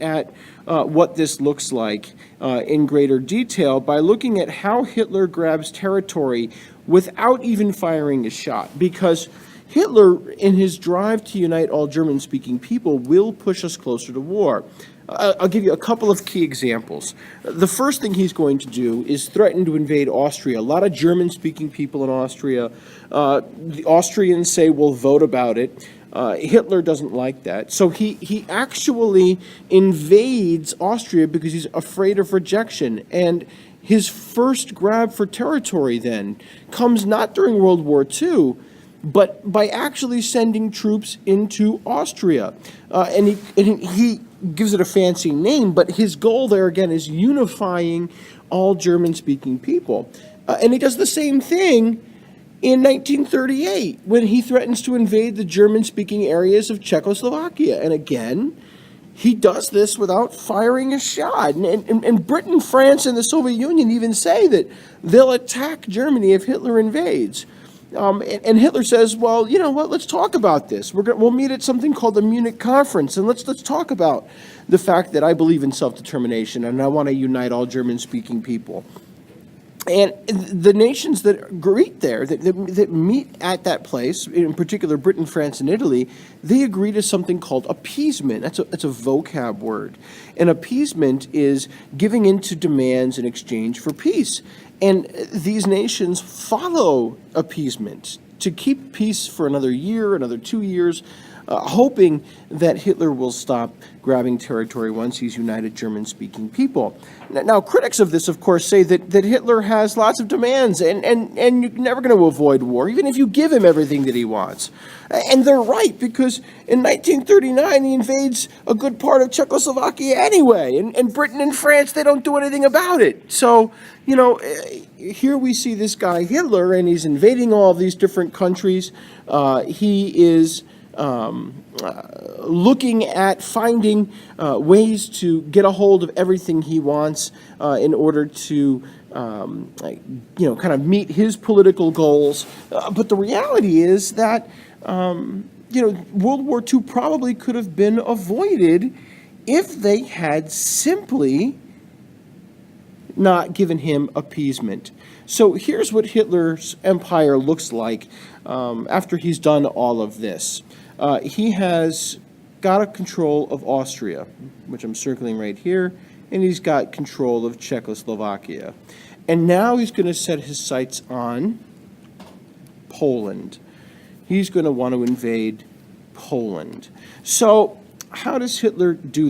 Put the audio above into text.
at what this looks like in greater detail by looking at how Hitler grabs territory without even firing a shot. Because Hitler, in his drive to unite all German-speaking people, will push us closer to war. I'll give you a couple of key examples. The first thing he's going to do is threaten to invade Austria. A lot of German-speaking people in Austria. The Austrians say we'll vote about it. Hitler doesn't like that. So he actually invades Austria because he's afraid of rejection. And his first grab for territory then comes not during World War II, but by actually sending troops into Austria. And he gives it a fancy name, but his goal there, again, is unifying all German-speaking people. And he does the same thing in 1938 when he threatens to invade the German-speaking areas of Czechoslovakia. And again, he does this without firing a shot. And Britain, France, and the Soviet Union even say that they'll attack Germany if Hitler invades. And Hitler says, well, you know what, let's talk about this. We'll meet at something called the Munich Conference, and let's talk about the fact that I believe in self-determination and I want to unite all German-speaking people. And the nations that greet there, that meet at that place, in particular Britain, France, and Italy, they agree to something called appeasement. That's a vocab word. And appeasement is giving in to demands in exchange for peace. And these nations follow appeasement to keep peace for another year, another 2 years, hoping that Hitler will stop grabbing territory once he's united German-speaking people. Now, critics of this, of course, say that Hitler has lots of demands and you're never going to avoid war, even if you give him everything that he wants. And they're right, because in 1939, he invades a good part of Czechoslovakia anyway, and Britain and France, they don't do anything about it. So, you know, here we see this guy Hitler, and he's invading all of these different countries. He is looking at finding ways to get a hold of everything he wants in order to, kind of meet his political goals. But the reality is that, World War II probably could have been avoided if they had simply not given him appeasement. So here's what Hitler's empire looks like after he's done all of this. He has got a control of Austria, which I'm circling right here, and he's got control of Czechoslovakia. And now he's going to set his sights on Poland. He's going to want to invade Poland. So how does Hitler do this?